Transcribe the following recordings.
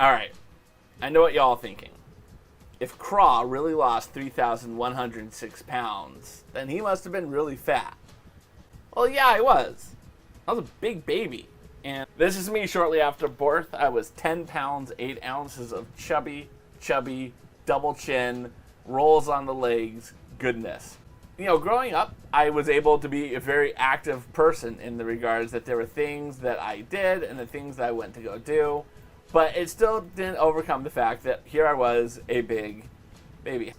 Alright, I know what y'all are thinking. If Craw really lost 3,106 pounds, then he must have been really fat. Well, yeah, I was. I was a big baby. And this is me shortly after birth. I was 10 pounds, 8 ounces of chubby, double chin, rolls on the legs, goodness. You know, growing up, I was able to be a very active person in the regards that there were things that I did and the things that I went to go do. But it still didn't overcome the fact that here I was, a big baby.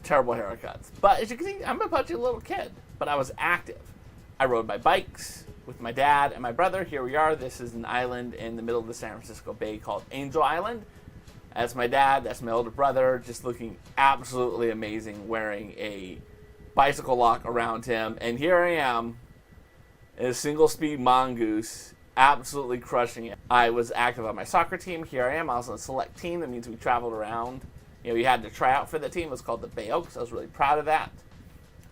Terrible haircuts. But as you can see, I'm a pudgy little kid. But I was active. I rode my bikes with my dad and my brother. Here we are. This is an island in the middle of the San Francisco Bay called Angel Island. That's my dad. That's my older brother. Just looking absolutely amazing, wearing a bicycle lock around him. And here I am, in a single-speed mongoose, absolutely crushing it. I was active on my soccer team. Here I am. I was on a select team. That means we traveled around. You know, we had to try out for the team. It was called the Bay Oaks. I was really proud of that.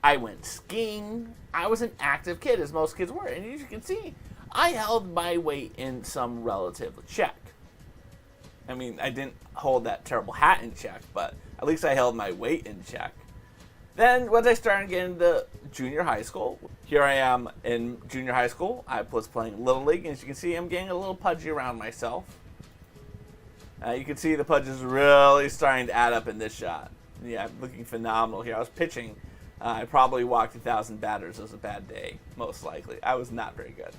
I went skiing. I was an active kid, as most kids were. And as you can see, I held my weight in some relative check. I mean, I didn't hold that terrible hat in check, but at least I held my weight in check. Then, once I started getting into junior high school, here I am in junior high school. I was playing Little League, and as you can see, I'm getting a little pudgy around myself. You can see the pudge is really starting to add up in this shot. Yeah, I'm looking phenomenal here. I was pitching. I probably walked 1,000 batters. It was a bad day, most likely. I was not very good.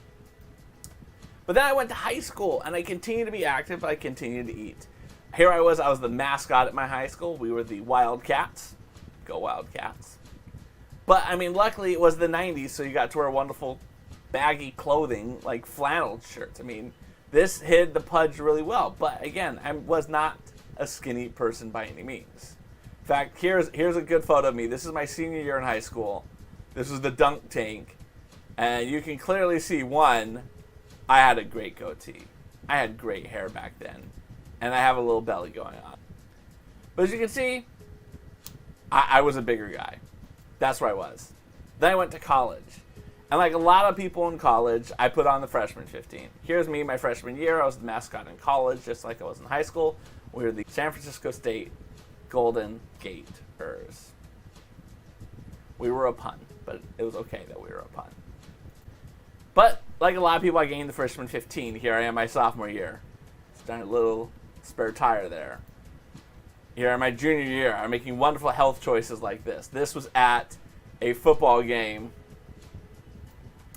But then I went to high school, and I continued to be active, but I continued to eat. Here I was the mascot at my high school. We were the Wildcats. Go Wildcats. But, I mean, luckily it was the 90s, so you got to wear wonderful baggy clothing, like flannel shirts. I mean, this hid the pudge really well. But, again, I was not a skinny person by any means. In fact, here's a good photo of me. This is my senior year in high school. This was the dunk tank. And you can clearly see, one, I had a great goatee. I had great hair back then. And I have a little belly going on. But as you can see, I was a bigger guy. That's where I was. Then I went to college. And like a lot of people in college, I put on the freshman 15. Here's me my freshman year. I was the mascot in college, just like I was in high school. We were the San Francisco State Golden Gators. We were a pun, but it was okay that we were a pun. But like a lot of people, I gained the freshman 15. Here I am my sophomore year. Starting a little spare tire there. Here in my junior year, I'm making wonderful health choices like this. This was at a football game.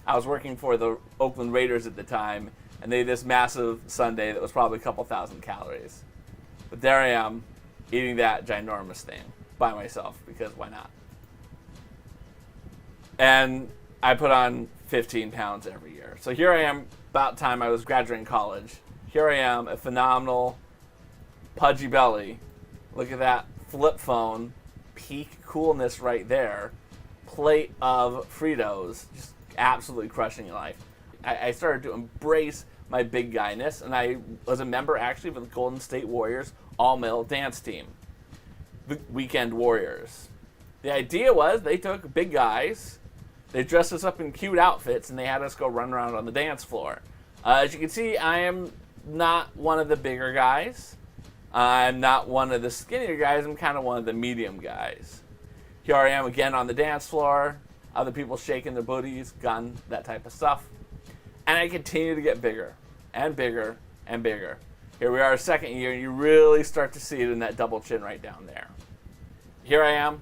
I was working for the Oakland Raiders at the time, and they had this massive sundae that was probably a couple thousand calories. But there I am, eating that ginormous thing by myself, because why not? And I put on 15 pounds every year. So here I am, about time I was graduating college. Here I am, a phenomenal, pudgy belly. Look at that flip phone, peak coolness right there. Plate of Fritos, just absolutely crushing life. I started to embrace my big guyness, and I was a member actually of the Golden State Warriors all-male dance team, the Weekend Warriors. The idea was they took big guys, they dressed us up in cute outfits, and they had us go run around on the dance floor. As you can see, I am not one of the bigger guys. I'm not one of the skinnier guys. I'm kind of one of the medium guys. Here I am again on the dance floor. Other people shaking their booties, gun, that type of stuff. And I continue to get bigger and bigger and bigger. Here we are, second year, and you really start to see it in that double chin right down there. Here I am.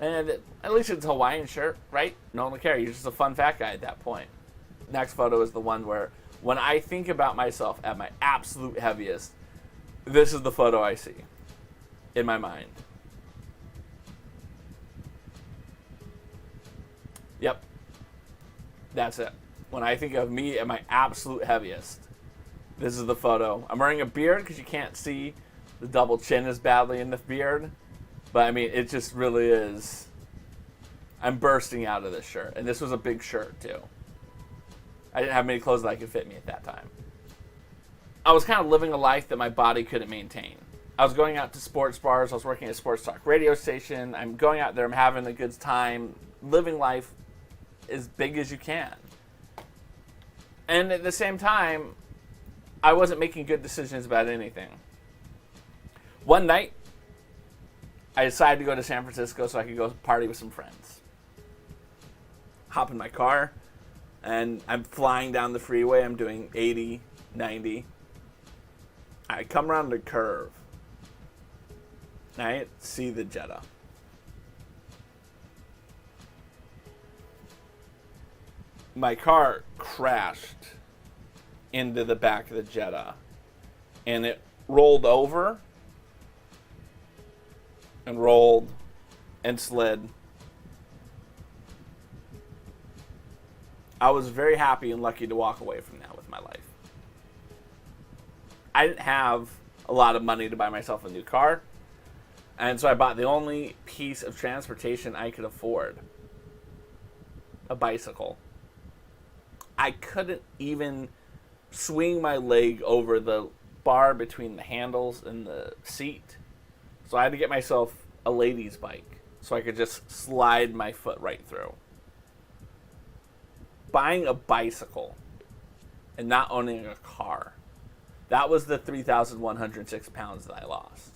And at least it's a Hawaiian shirt, right? No one will care. You're just a fun fat guy at that point. Next photo is the one where when I think about myself at my absolute heaviest, this is the photo I see in my mind. Yep. That's it. When I think of me at my absolute heaviest, this is the photo. I'm wearing a beard because you can't see the double chin as badly in the beard. But, I mean, it just really is. I'm bursting out of this shirt. And this was a big shirt, too. I didn't have many clothes that could fit me at that time. I was kind of living a life that my body couldn't maintain. I was going out to sports bars. I was working at a sports talk radio station. I'm going out there. I'm having a good time. Living life as big as you can. And at the same time, I wasn't making good decisions about anything. One night, I decided to go to San Francisco so I could go party with some friends. Hop in my car, and I'm flying down the freeway. I'm doing 80, 90. I come around the curve, and I see the Jetta. My car crashed into the back of the Jetta, and it rolled over and rolled and slid. I was very happy and lucky to walk away from that with my life. I didn't have a lot of money to buy myself a new car, and so I bought the only piece of transportation I could afford, a bicycle. I couldn't even swing my leg over the bar between the handles and the seat. So I had to get myself a lady's bike so I could just slide my foot right through. Buying a bicycle and not owning a car, that was the 3,106 pounds that I lost.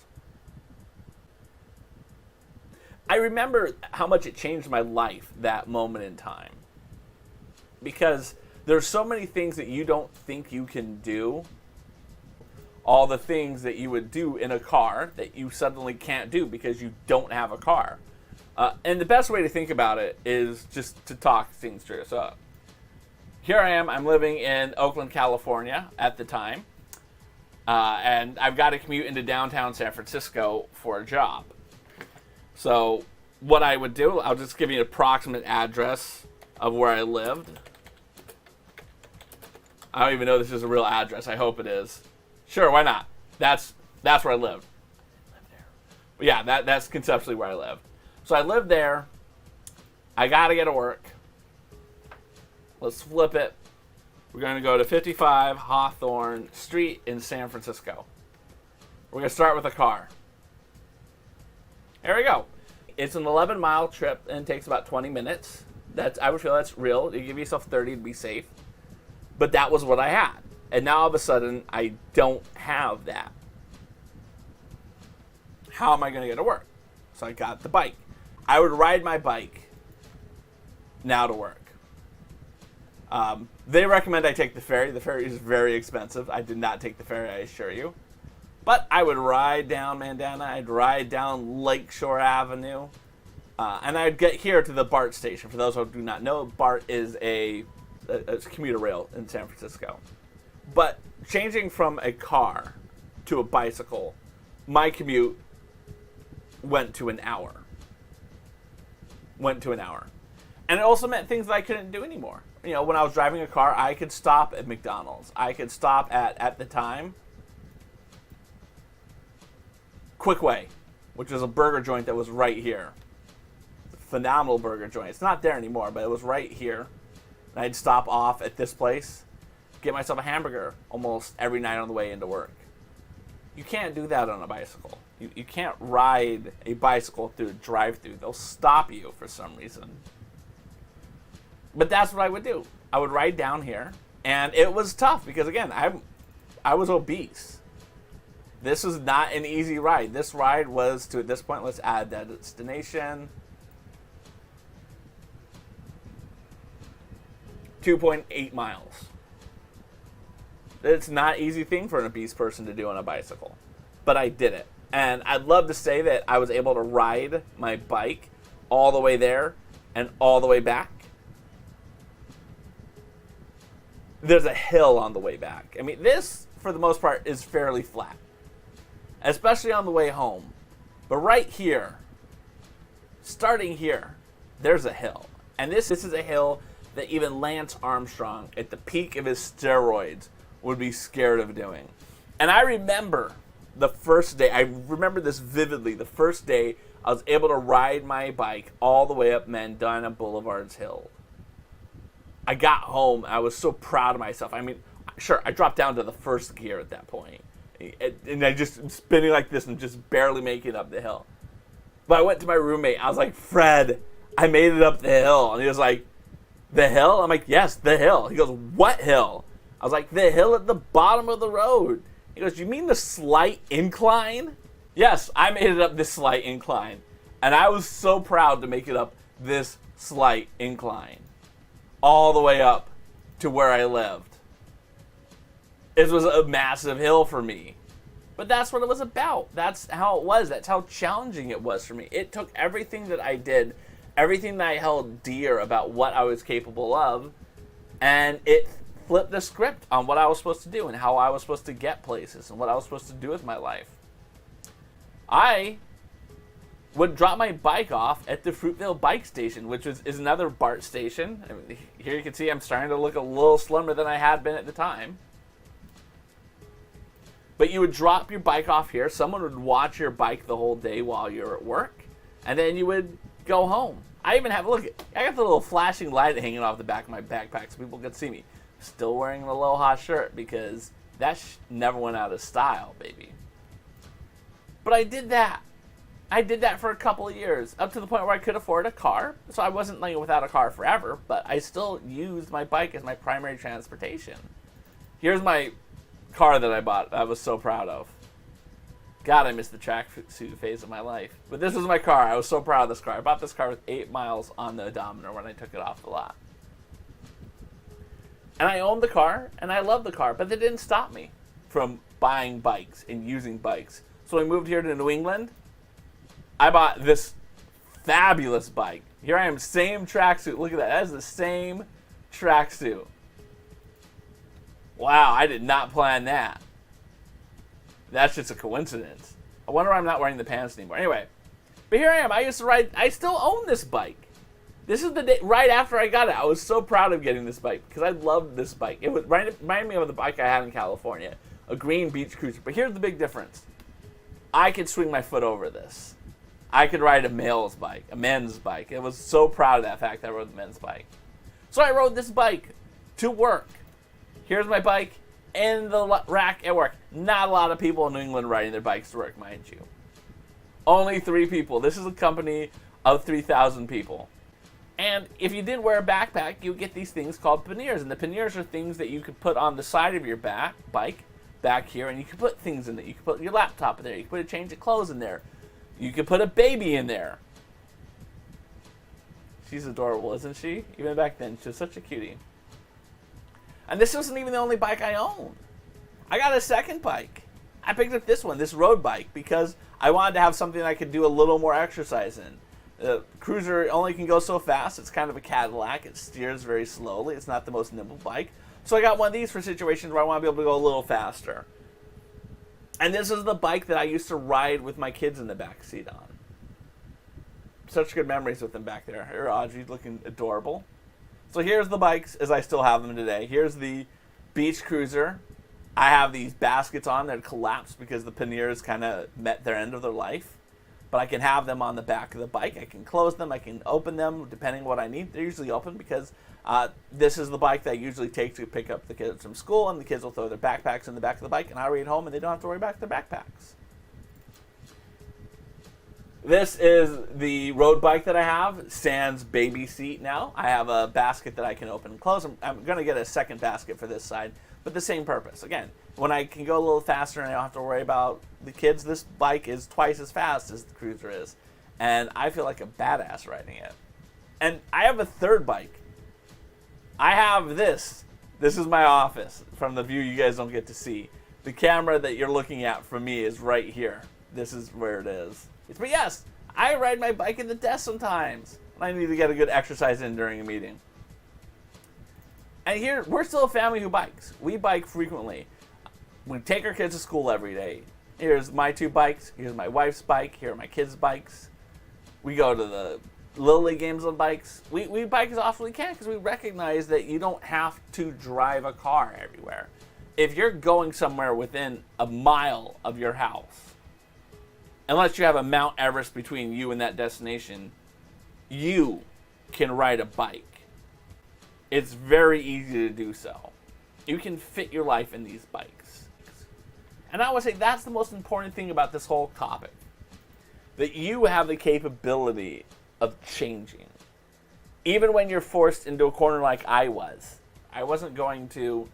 I remember how much it changed my life that moment in time. Because there's so many things that you don't think you can do. All the things that you would do in a car that you suddenly can't do because you don't have a car. And the best way to think about it is just to talk things through. So here I am. I'm living in Oakland, California at the time. And I've got to commute into downtown San Francisco for a job. So what I would do, I'll just give you an approximate address of where I lived. I don't even know if this is a real address. I hope it is. Sure, why not? That's where I lived. But yeah, that's conceptually where I lived. So I lived there. I got to get to work. Let's flip it. We're going to go to 55 Hawthorne Street in San Francisco. We're going to start with a car. There we go. It's an 11-mile trip and it takes about 20 minutes. I would feel that's real. You give yourself 30 to be safe. But that was what I had. And now all of a sudden, I don't have that. How am I going to get to work? So I got the bike. I would ride my bike now to work. They recommend I take the ferry. The ferry is very expensive. I did not take the ferry, I assure you. But I would ride down Mandana. I'd ride down Lakeshore Avenue. And I'd get here to the BART station. For those who do not know, BART is a commuter rail in San Francisco. But changing from a car to a bicycle, my commute went to an hour. And it also meant things that I couldn't do anymore. You know, when I was driving a car, I could stop at McDonald's. I could stop at the time, Quick Way, which was a burger joint that was right here. Phenomenal burger joint. It's not there anymore, but it was right here. And I'd stop off at this place, get myself a hamburger almost every night on the way into work. You can't do that on a bicycle. You can't ride a bicycle through a drive-thru. They'll stop you for some reason. But that's what I would do. I would ride down here, and it was tough because, again, I was obese. This was not an easy ride. This ride was, to at this point, let's add that destination, 2.8 miles. It's not an easy thing for an obese person to do on a bicycle. But I did it. And I'd love to say that I was able to ride my bike all the way there and all the way back. There's a hill on the way back. I mean, this, for the most part, is fairly flat. Especially on the way home. But right here, starting here, there's a hill. And this is a hill that even Lance Armstrong, at the peak of his steroids, would be scared of doing. And I remember the first day, I remember this vividly, the first day I was able to ride my bike all the way up Mandana Boulevard's hill. I got home, I was so proud of myself. I mean, sure, I dropped down to the first gear at that point. And I just spinning like this and just barely making it up the hill. But I went to my roommate, I was like, Fred, I made it up the hill. And he was like, the hill? I'm like, yes, the hill. He goes, what hill? I was like, the hill at the bottom of the road. He goes, you mean the slight incline? Yes, I made it up this slight incline. And I was so proud to make it up this slight incline. All the way up to where I lived. It was a massive hill for me. But that's what it was about. That's how it was. That's how challenging it was for me. It took everything that I did, everything that I held dear about what I was capable of, and it flipped the script on what I was supposed to do and how I was supposed to get places and what I was supposed to do with my life. I would drop my bike off at the Fruitvale Bike Station, which is another BART station. I mean, here you can see I'm starting to look a little slimmer than I had been at the time. But you would drop your bike off here. Someone would watch your bike the whole day while you're at work. And then you would go home. I even have, look, I got the little flashing light hanging off the back of my backpack so people could see me. Still wearing the Aloha shirt because that never went out of style, baby. But I did that. I did that for a couple of years, up to the point where I could afford a car. So I wasn't like without a car forever, but I still used my bike as my primary transportation. Here's my car that I bought I was so proud of. God, I missed the tracksuit phase of my life. But this was my car. I was so proud of this car. I bought this car with 8 miles on the odometer when I took it off the lot. And I owned the car, and I loved the car, but that didn't stop me from buying bikes and using bikes. So I moved here to New England. I bought this fabulous bike. Here I am, same tracksuit. Look at that. That is the same tracksuit. Wow, I did not plan that. That's just a coincidence. I wonder why I'm not wearing the pants anymore. Anyway, but here I am. I used to ride. I still own this bike. This is the day right after I got it. I was so proud of getting this bike because I loved this bike. It was reminded me of the bike I had in California, a green beach cruiser. But here's the big difference. I could swing my foot over this. I could ride a male's bike, a men's bike. I was so proud of that fact that I rode the men's bike. So I rode this bike to work. Here's my bike in the rack at work. Not a lot of people in New England riding their bikes to work, mind you. Only 3 people. This is a company of 3,000 people. And if you did wear a backpack, you would get these things called panniers. And the panniers are things that you could put on the side of your bike, back here, and you could put things in there. You could put your laptop in there. You could put a change of clothes in there. You could put a baby in there. She's adorable, isn't she? Even back then, she was such a cutie. And this wasn't even the only bike I owned. I got a second bike. I picked up this one, this road bike, because I wanted to have something I could do a little more exercise in. The Cruiser only can go so fast. It's kind of a Cadillac. It steers very slowly. It's not the most nimble bike. So I got one of these for situations where I want to be able to go a little faster. And this is the bike that I used to ride with my kids in the back seat on. Such good memories with them back there. Here, Audrey's looking adorable. So here's the bikes as I still have them today. Here's the Beach Cruiser. I have these baskets on that collapsed because the panniers kind of met their end of their life. But I can have them on the back of the bike. I can close them. I can open them depending on what I need. They're usually open because this is the bike that I usually take to pick up the kids from school, and the kids will throw their backpacks in the back of the bike, and I'll read home, and they don't have to worry about their backpacks. This is the road bike that I have, sans baby seat now. I have a basket that I can open and close. I'm going to get a second basket for this side, but the same purpose. Again, when I can go a little faster and I don't have to worry about the kids, this bike is twice as fast as the Cruiser is. And I feel like a badass riding it. And I have a third bike. I have this. This is my office from the view you guys don't get to see. The camera that you're looking at from me is right here. This is where it is. But yes, I ride my bike at the desk sometimes. I need to get a good exercise in during a meeting. And here, we're still a family who bikes. We bike frequently. We take our kids to school every day. Here's my 2 bikes. Here's my wife's bike. Here are my kids' bikes. We go to the Little League games on bikes. We bike as often as we can because we recognize that you don't have to drive a car everywhere. If you're going somewhere within a mile of your house, unless you have a Mount Everest between you and that destination, you can ride a bike. It's very easy to do so. You can fit your life in these bikes. And I would say that's the most important thing about this whole topic. That you have the capability of changing. Even when you're forced into a corner like I was. I wasn't going to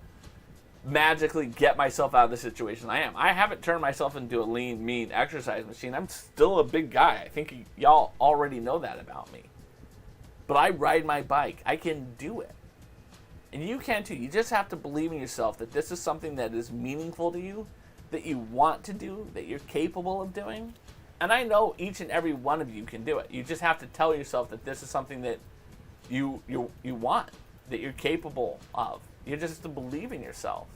magically get myself out of the situation I am. I haven't turned myself into a lean, mean exercise machine. I'm still a big guy. I think y'all already know that about me. But I ride my bike. I can do it. And you can too. You just have to believe in yourself that this is something that is meaningful to you, that you want to do, that you're capable of doing. And I know each and every one of you can do it. You just have to tell yourself that this is something that you want, that you're capable of. You just have to believe in yourself.